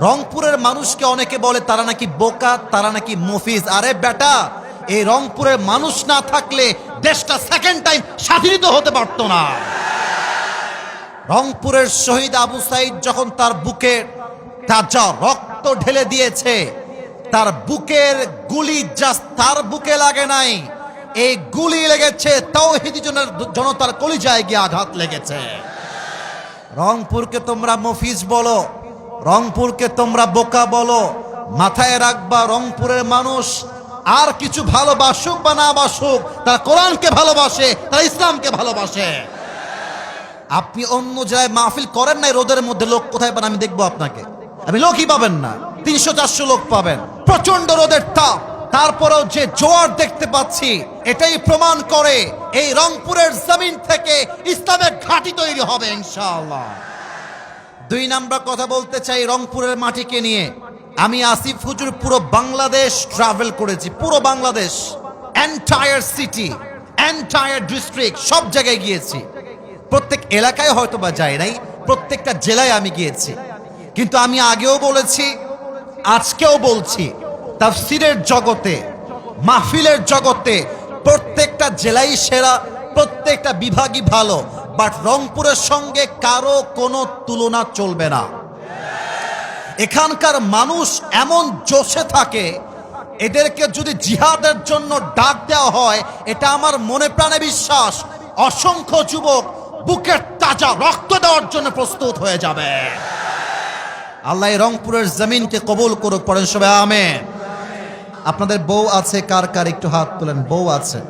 রংপুরের মানুষকে অনেকে বলে তারা নাকি বোকা, তারা নাকি মফিজ। আরে বেটা, এই রংপুরের মানুষ না থাকলে দেশটা সেকেন্ড টাইম স্বাধীন হতে পারতো না। রংপুরের শহীদ আবু সাইদ যখন তার বুকে তাজা রক্ত ঢেলে দিয়েছে, তার বুকের গুলি জাস্ট তার বুকে লাগে নাই, এই গুলি লেগেছে তাওহীদি জনতার কলিজায় গিয়ে আঘাত লেগেছে। রংপুরকে তোমরা মফিজ বলো, রংপুরকে তোমরা বোকা বলো, মাথায় রাখবা রংপুরের মানুষ আর কিছু ভালোবাসুক বা না বাসুক, তারা কোরআনকে ভালোবাসে, তারা ইসলামকে ভালোবাসে। আপনি অন্য জায়গায় মাহফিল করেন নাই, রোদের মধ্যে লোক কোথায় পান আমি দেখবো আপনাকে? আপনি লোকই পাবেন না, 300-400 লোক পাবেন, প্রচন্ড রোদের তাপ। তারপরেও যে জোয়ার দেখতে পাচ্ছি, এটাই প্রমাণ করে এই রংপুরের জমিন থেকে ইসলামের ঘাঁটি তৈরি হবে ইনশাআল্লাহ। 2 নাম্বার কথা বলতে চাই রংপুরের মাটিকে নিয়ে। আমি আসিফ হুজুর পুরো বাংলাদেশ ট্রাভেল করেছি, পুরো Bangladesh, entire city, entire district, সব জায়গায় গিয়েছি। প্রত্যেক এলাকায় হয়তো বা যাই নাই, প্রত্যেকটা জেলায় আমি গিয়েছি। কিন্তু আমি আগেও বলেছি, আজকেও বলছি, তাফসীরের জগতে, মাহফিলের জগতে প্রত্যেকটা জেলাই সেরা, প্রত্যেকটা বিভাগই ভালো, বাট রংপুরের সঙ্গে কারো কোনো তুলনা চলবে না। এখানকার মানুষ এমন জোশে থাকে, এদেরকে যদি জিহাদের জন্য ডাক দেওয়া হয়, এটা আমার মনে প্রাণে বিশ্বাস, অসংখ্য যুবক বুকের তাজা রক্ত দেওয়ার জন্য প্রস্তুত হয়ে যাবে। আল্লাহ রংপুরের জমিনকে কবুল করুক, পড়েন সবাই আমিন। আপনাদের বউ আছে কার কার একটু হাত তোলেন, বউ আছে?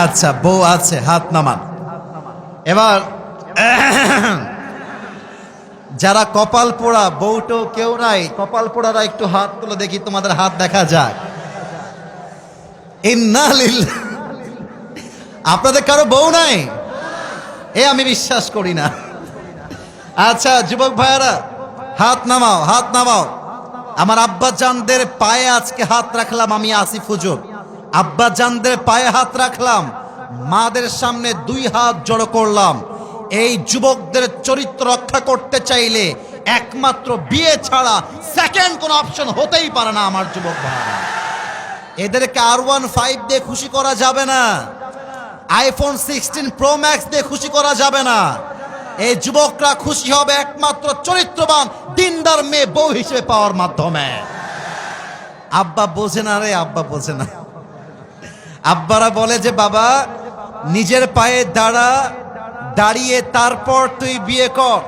আচ্ছা, বউ আছে, হাত নামান। এবার যারা কপাল পোড়া, বউটো কেউ নাই, কপাল পোড়ারা একটু হাত তুলে দেখি, তোমাদের হাত দেখা যাক। আপনাদের কারো বউ নাই? আমি বিশ্বাস করি না। আচ্ছা যুবক ভাইয়ারা, হাত নামাও, হাত নামাও। আমার আব্বা জানদের পায়ে আজকে হাত রাখলাম, আমি আসিফ হুজুর আব্বা জানদের পায়ে হাত রাখলাম, মাদের সামনে 2 হাত জড়ো করলাম। এই যুবকদের চরিত্র রক্ষা করতে চাইলে একমাত্র বিয়ে ছাড়া সেকেন্ড কোন অপশন হতেই পারে না আমার যুবক ভাইরা। এদেরকে R15 দিয়ে খুশি করা যাবে না, iPhone 16 Pro Max দিয়ে খুশি করা যাবে না। এই যুবকরা খুশি হবে একমাত্র চরিত্রবান দিনদার মেয়ে বউ হিসেবে পাওয়ার মাধ্যমে। আব্বা বোঝে না রে, আব্বা বোঝে না। আব্বারা বলে যে বাবা নিজের পায়ে দাঁড়া, দাঁড়িয়ে তারপর তুই বিয়ে কর।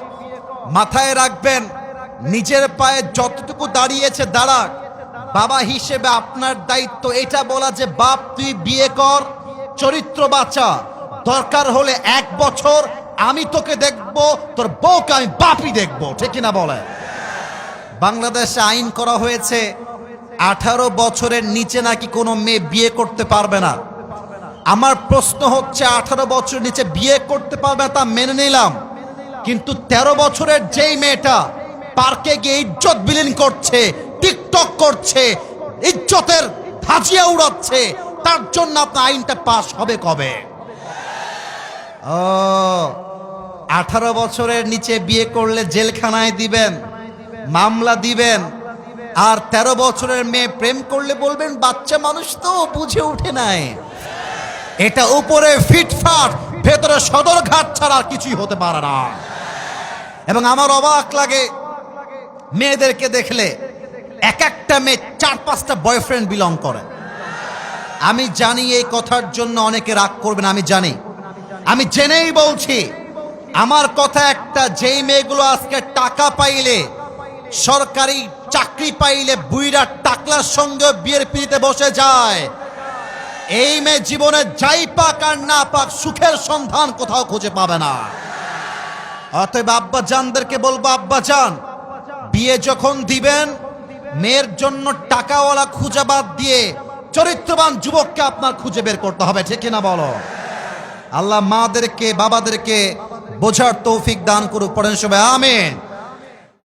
মাথায় রাখবেন, নিজের পায়ে যতটুকু দাঁড়িয়েছে দাঁড়াক। বাবা হিসেবে আপনার দায়িত্ব এটা বলা যে বাপ তুই বিয়ে কর, চরিত্র বাঁচা, দরকার হলে 1 বছর আমি তোকে দেখব, তোর বউকে আমি বাপই দেখব, ঠিক কিনা বলে? বাংলাদেশে আইন করা হয়েছে 18 বছরের নিচে নাকি কোনো মেয়ে বিয়ে করতে পারবে না। আমার প্রশ্ন হচ্ছে 18 বছরের নিচে বিয়ে করতে পারবে না তা মেনে নিলাম, কিন্তু 13 বছরের যেই মেয়েটা পার্কে গিয়ে ইজ্জত বিলীন করছে, টিকটক করছে, ইজ্জতের ধাজিয়া উড়াচ্ছে, তার জন্য আপনার আইনটা পাস হবে কবে? 18 বছরের নিচে বিয়ে করলে জেলখানায় দিবেন, মামলা দিবেন। আর 13 বছরের মেয়ে প্রেম করলে বলবেন বাচ্চা মানুষ তো বুঝে উঠে নাই। এটা উপরে ফিটফাট, ভেতরে সদরঘাট ছাড়া আর কিছুই হতে পারে না। এবং আমার অবাক লাগে মেয়েদেরকে দেখলে, এক একটা মেয়ে 4-5টা বয়ফ্রেন্ড বিলং করে। আমি জানি এই কথার জন্য অনেকে রাগ করবেন, আমি জানি, আমি জেনেই বলছি। আমার কথা একটা, যেই মেয়েগুলো আজকে টাকা পাইলে, সরকারি চাকরি পাইলে বুইরা টাকলার সঙ্গে বিয়ের পিড়িতে বসে যায়, এই মেয়ে জীবনে যাই পাক আর না পাক সুখের সন্ধান কোথাও খুঁজে পাবে না। অতএব আব্বা জানদেরকে বলবো, আব্বা জান বিয়ে যখন দিবেন, মেয়ের জন্য টাকাওয়ালা খুঁজে বাদ দিয়ে চরিত্রবান যুবককে আপনার খুঁজে বের করতে হবে, ঠিক কিনা বলো? আল্লাহ মাদেরকে বাবাদেরকে বোঝার তৌফিক দান করুক, পড়েন সবাই আমিন।